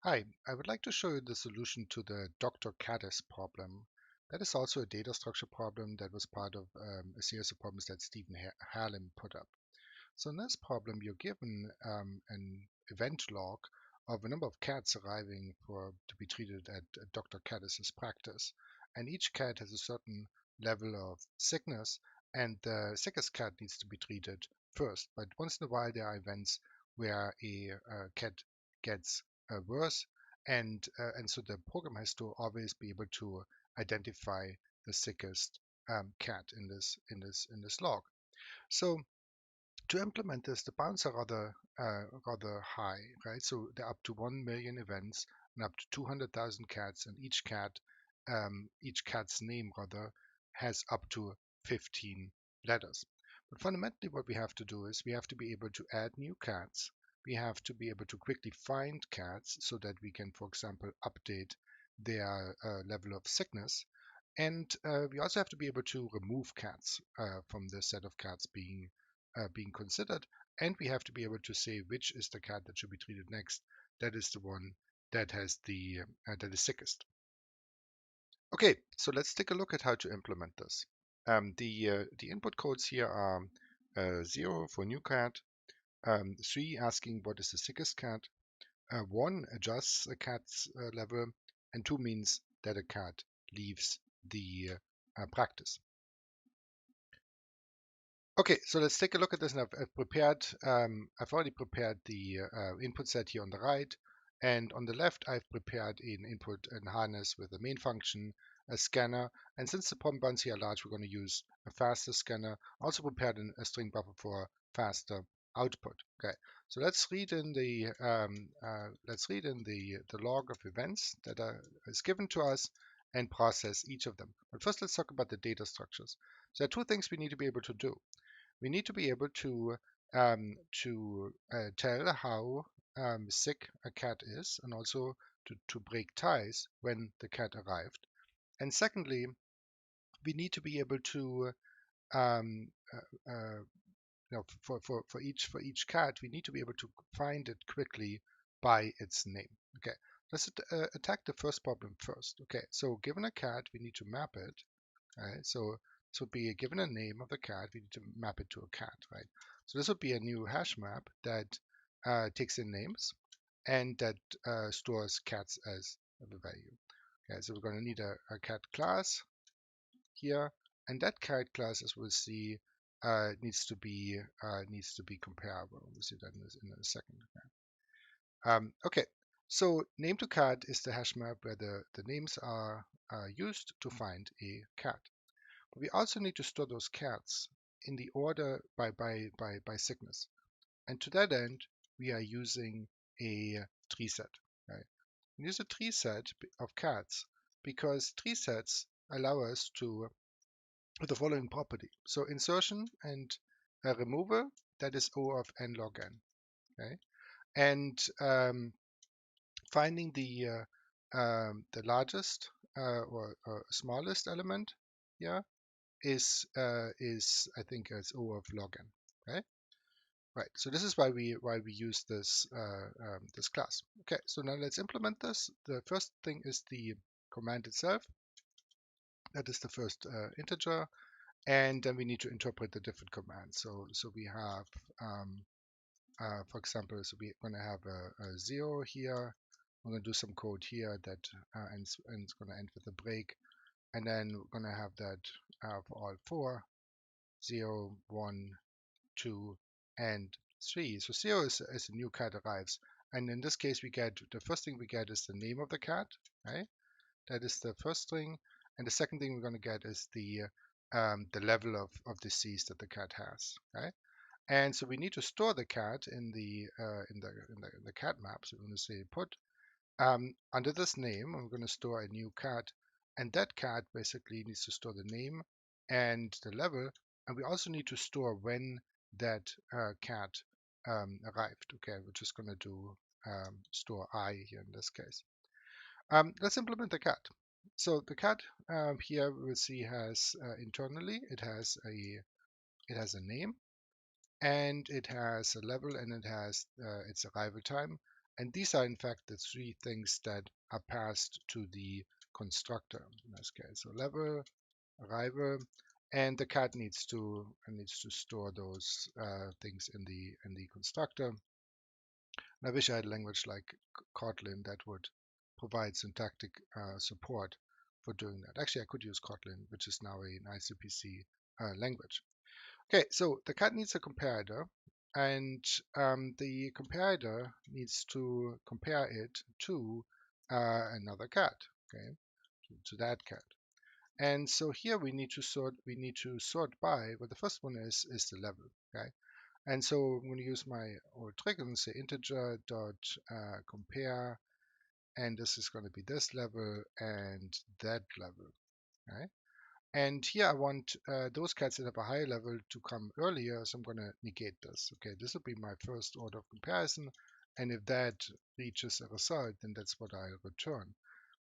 Hi, I would like to show you the solution to the DoctorKattis problem. That is also a data structure problem that was part of a series of problems that Stephen Harlem put up. So in this problem, you're given an event log of a number of cats arriving to be treated at Dr. Kattis's practice. And each cat has a certain level of sickness, and the sickest cat needs to be treated first. But once in a while, there are events where a cat gets worse, and so the program has to always be able to identify the sickest cat in this log. So to implement this, the bounds are rather high, right? So there are up to 1 million events and up to 200,000 cats, and each cat's name rather has up to 15 letters. But fundamentally, what we have to do is we have to be able to add new cats. We have to be able to quickly find cats so that we can, for example, update their level of sickness. And we also have to be able to remove cats from the set of cats being considered, and we have to be able to say which is the cat that should be treated next. That is the one that has that is sickest. Okay, so let's take a look at how to implement this. The input codes here are 0 for new cat, 3 asking what is the sickest cat, 1 adjusts a cat's level, and 2 means that a cat leaves the practice. Okay, so let's take a look at this. And I've already prepared the input set here on the right. And on the left, I've prepared an input and harness with the main function, a scanner. And since the problem bounds here are large, we're going to use a faster scanner. I also prepared a string buffer for faster output. Okay, so let's read in the log of events that is given to us and process each of them. But first, let's talk about the data structures. So there are two things we need to be able to do. We need to be able to tell how sick a cat is, and also to break ties when the cat arrived. And secondly, we need to be able to um, for each cat, we need to be able to find it quickly by its name. Okay, let's attack the first problem first. Okay, so given a cat, we need to map it. Right? So this would be given a name of the cat, we need to map it to a cat, right? So this would be a new hash map that takes in names and that stores cats as a value. Okay, so we're going to need a cat class here, and that cat class, as we'll see, needs to be comparable. We'll see that in a second. Okay, so name to cat is the hash map where the names are used to find a cat. But we also need to store those cats in the order by sickness. And to that end, we are using a tree set. Right? We use a tree set of cats because tree sets allow us to with the following property. So insertion and removal, that is O of n log n. Okay? And finding the largest or smallest element, yeah, is I think as O of log n. Okay, right. So this is why we use this class. Okay, so now let's implement this. The first thing is the command itself. That is the first integer, and then we need to interpret the different commands. So we have, for example, so we're going to have a 0 here. We're going to do some code here that ends going to end with a break, and then we're going to have that for all 4. 0, 1, 2, and 3. So 0 is as a new cat arrives. And in this case, the first thing we get is the name of the cat, right? That is the first thing. And the second thing we're going to get is the level of disease that the cat has, right? And so we need to store the cat in the cat map. So we're going to say put under this name, I'm going to store a new cat, and that cat basically needs to store the name and the level, and we also need to store when that cat arrived. Okay, we're just going to do store I here in this case. Let's implement the cat. So the cat here we'll see has internally it has a name, and it has a level, and it has its arrival time. And these are in fact the three things that are passed to the constructor in this case. So level, arrival, and the cat needs to store those things in the constructor. And I wish I had a language like Kotlin that would provide syntactic support for doing that. Actually, I could use Kotlin, which is now an ICPC language. Okay, so the cat needs a comparator, and the comparator needs to compare it to another cat, okay, to that cat. And so here we need to sort by, well, the first one is the level, okay? And so I'm going to use my old trick and say integer dot compare, and this is going to be this level and that level, right? And here I want those cats that have a higher level to come earlier, so I'm going to negate this. Okay, this will be my first order of comparison, and if that reaches a result, then that's what I'll return.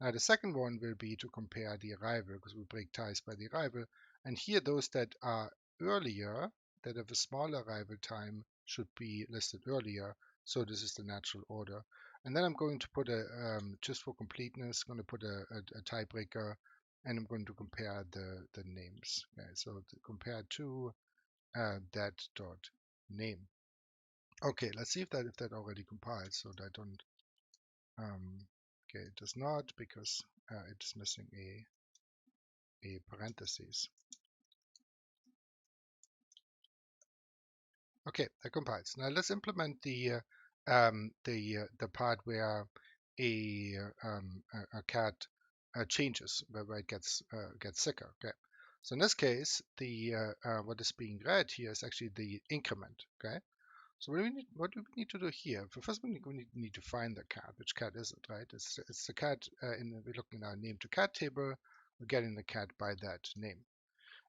Now the second one will be to compare the arrival, because we break ties by the arrival. And here those that are earlier, that have a smaller arrival time, should be listed earlier. So this is the natural order. And then I'm going to put just for completeness, going to put a tiebreaker, and I'm going to compare the names. Okay, so to compare to that dot name. Okay, let's see if that already compiles, so that I don't okay, it does not because it is missing a parenthesis. Okay, that compiles. Now let's implement the part where a cat changes, where it gets sicker. Okay, so in this case, the what is being read here is actually the increment. Okay, so what do we need to do here? First, we need to find the cat. Which cat is it, right? It's the cat. We're looking at our name to cat table. We're getting the cat by that name.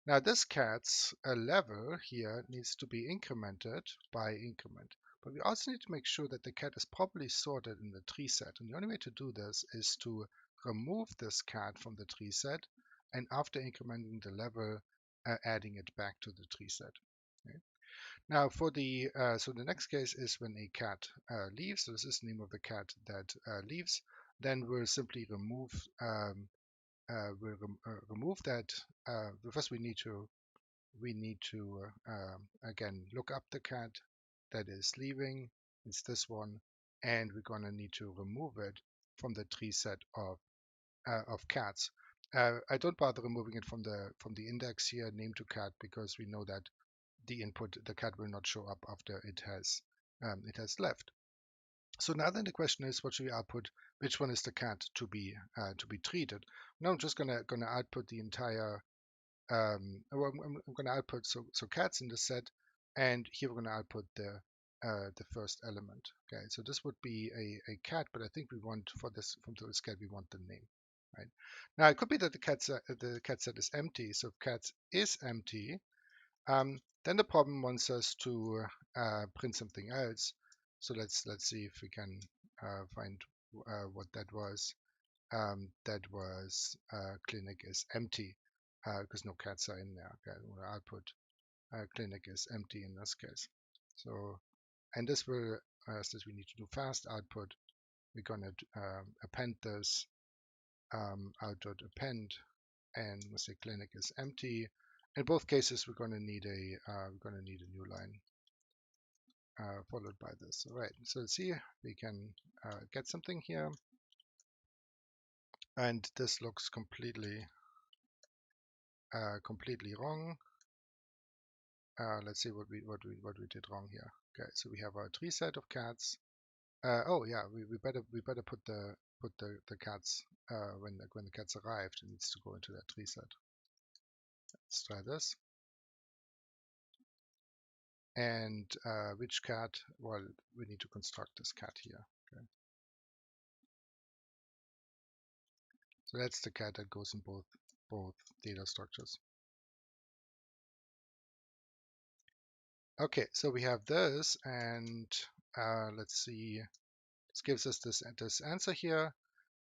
Now this cat's level here needs to be incremented by increment. But we also need to make sure that the cat is properly sorted in the tree set. And the only way to do this is to remove this cat from the tree set, and after incrementing the level, adding it back to the tree set. Okay. Now for so the next case is when a cat leaves. So this is the name of the cat that leaves. Then we'll simply remove that. First, we need to again look up the cat that is leaving. It's this one, and we're gonna need to remove it from the tree set of cats. I don't bother removing it from the index here, name to cat, because we know that the cat will not show up after it has left. So now then the question is, what should we output? Which one is the cat to be treated? Now I'm just gonna output the entire. Well, I'm gonna output so cats in the set, and here we're gonna output the first element. Okay, so this would be a cat, but I think we want from this cat we want the name, right? Now it could be that the cat set is empty. So if cats is empty, then the problem wants us to print something else. So let's see if we can find what that was. That was clinic is empty because no cats are in there. Okay, we'll output clinic is empty in this case. So, and this will, since we need to do fast output, we're going to append this output append, and we'll say clinic is empty. In both cases, we're going to need a new line followed by this. All right, so let's see, we can get something here, and this looks completely wrong. Let's see what we did wrong here. Okay, so we have our tree set of cats. Oh yeah, we better put the cats when the cats arrived. It needs to go into that tree set. Let's try this. And which cat? Well, we need to construct this cat here. Okay. So that's the cat that goes in both data structures. Okay, so we have this, and let's see. This gives us this answer here,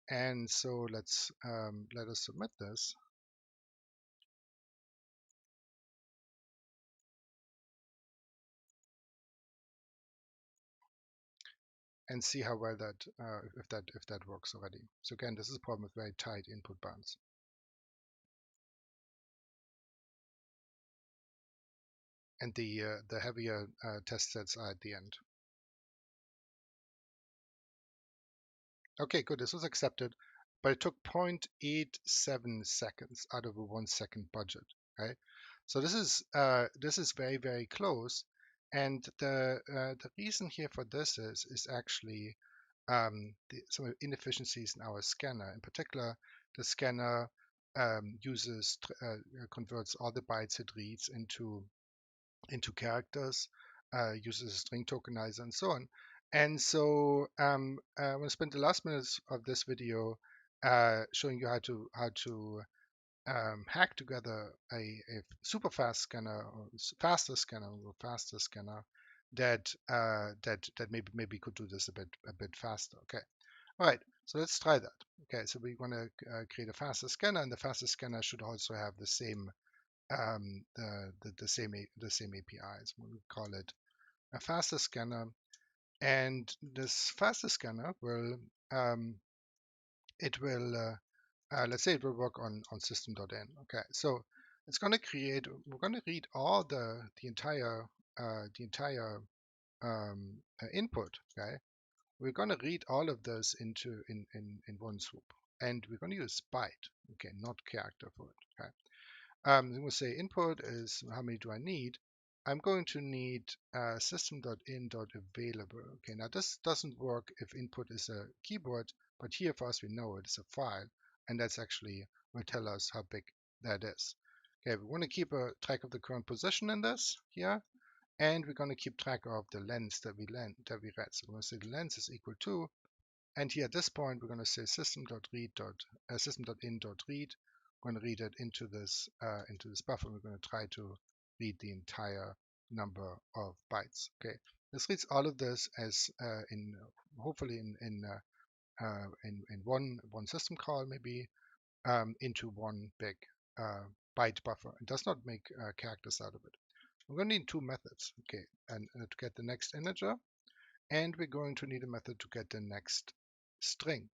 and so let us submit this. and see how well that if that works already. So again, this is a problem with very tight input bounds. And the heavier test sets are at the end. Okay, good. This was accepted, but it took 0.87 seconds out of a 1 second budget. Right. So this is very, very close. And the reason here for this is actually some inefficiencies in our scanner. In particular, the scanner converts all the bytes it reads into characters, uses a string tokenizer, and so on. And so I'm going to spend the last minutes of this video showing you how to hack together a super fast scanner or faster scanner that maybe could do this a bit faster. Okay. All right. So let's try that. Okay. So we want to create a faster scanner, and the faster scanner should also have the same the same APIs. We'll call it a faster scanner, and this faster scanner will it will let's say it will work on system.in. Okay, so it's going to create. We're going to read all the entire input. Okay, we're going to read all of this in one swoop, and we're going to use byte. Okay, not character for it. Okay. I'm going to say input is how many do I need? I'm going to need system.in.available. Okay, now this doesn't work if input is a keyboard, but here for us we know it is a file, and that's actually will tell us how big that is. Okay, we want to keep a track of the current position in this here, and we're going to keep track of the length that we read. So we're going to say the length is equal to, and here at this point, we're going to say system.in.read. We're going to read it into this buffer. We're going to try to read the entire number of bytes. Okay, this reads all of this as hopefully in one system call, maybe into one big byte buffer. It does not make characters out of it. We're going to need two methods. Okay, and to get the next integer, and we're going to need a method to get the next string.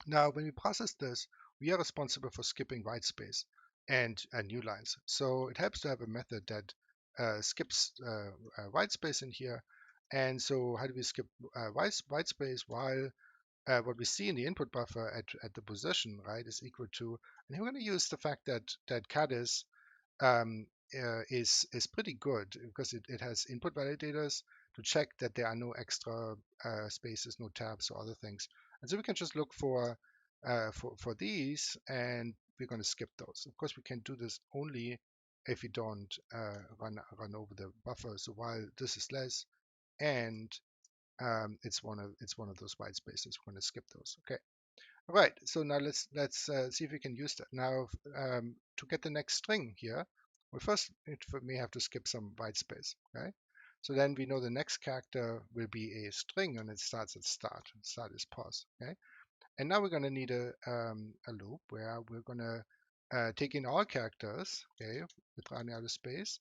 Now, when we process this, we are responsible for skipping whitespace and new lines. So it helps to have a method that skips whitespace in here. And so how do we skip whitespace while what we see in the input buffer at the position, right, is equal to, and we're going to use the fact that Kattis um, is pretty good because it has input validators to check that there are no extra spaces, no tabs or other things. And so we can just look for these, and we're going to skip those. Of course, we can do this only if we don't run over the buffer. So while this is less, and it's one of those white spaces, we're going to skip those. Okay. All right, so now let's see if we can use that. Now, to get the next string here, well, first it may have to skip some white space. Okay, so then we know the next character will be a string, and it starts at start. Start is pause. Okay, and now we're going to need a loop where we're going to take in all characters. Okay, with running out of space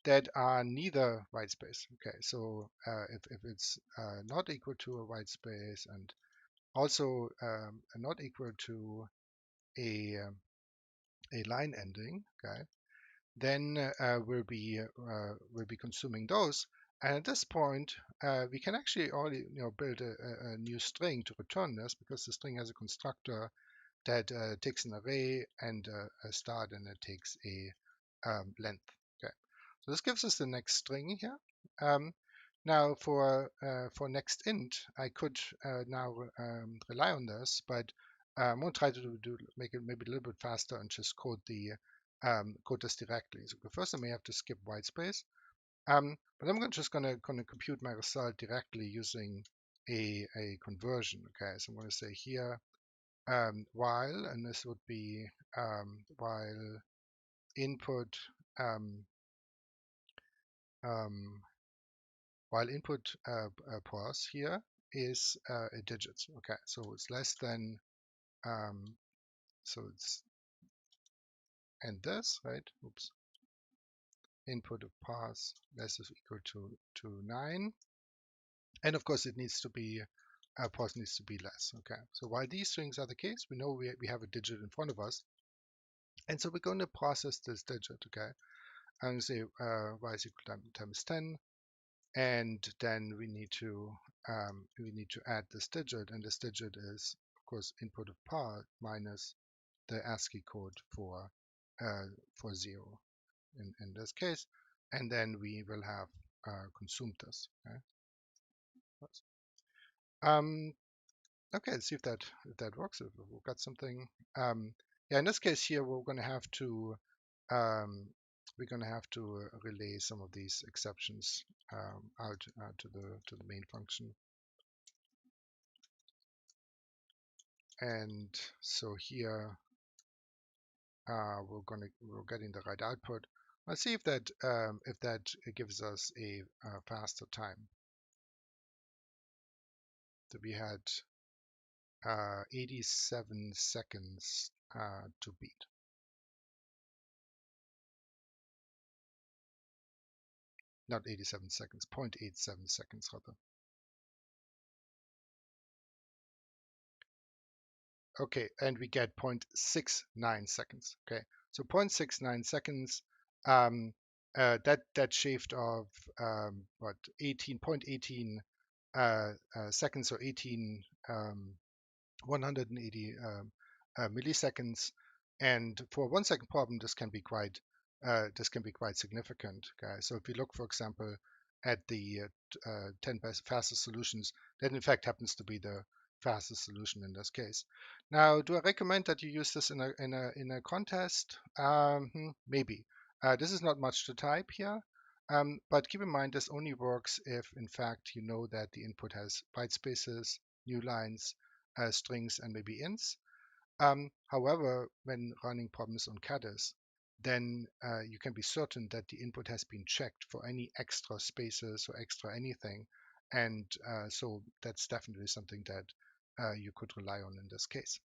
that are neither white space. Okay, so if it's not equal to a white space and also not equal to a line ending, okay, then we'll be consuming those. And at this point, we can actually already build a new string to return this because the string has a constructor that takes an array and a start, and it takes a length. Okay, so this gives us the next string here. Now for next int, I could now rely on this, but I'm going to try to make it maybe a little bit faster and just code this directly. So first I may have to skip white space, but I'm just going to compute my result directly using a conversion. Okay, so I'm going to say here while, and this would be while input um, while input pause here is a digits. Okay, so it's less than so it's and this, right? Oops. Input of pause less is equal to 9, And of course, it needs to be pause needs to be less. Okay, so while these strings are the case, we know we have a digit in front of us, and so we're going to process this digit. Okay, and say y is equal to times 10, and then we need to add this digit, and this digit is of course input of par minus the ASCII code for 0 in this case, and then we will have consumed this. Okay? Um, okay, let's see if that works. If we've got something. Yeah, in this case here, um, we're going to have to relay some of these exceptions out to the main function. And so here we're getting the right output. Let's see if that gives us a faster time. So we had 87 seconds to beat. Not 87 seconds, 0.87 seconds rather. Okay, and we get 0.69 seconds. Okay, so 0.69 seconds. That shaved off what 18.18 seconds, or 180 milliseconds. And for a 1 second problem, this can be quite significant. Okay, so if you look, for example, at the 10 fastest solutions, that in fact happens to be the fastest solution in this case. Now, do I recommend that you use this in a contest? Maybe. This is not much to type here, but keep in mind this only works if, in fact, you know that the input has byte spaces, new lines, strings, and maybe ints. However, when running problems on Kattis, then you can be certain that the input has been checked for any extra spaces or extra anything. And so that's definitely something that you could rely on in this case.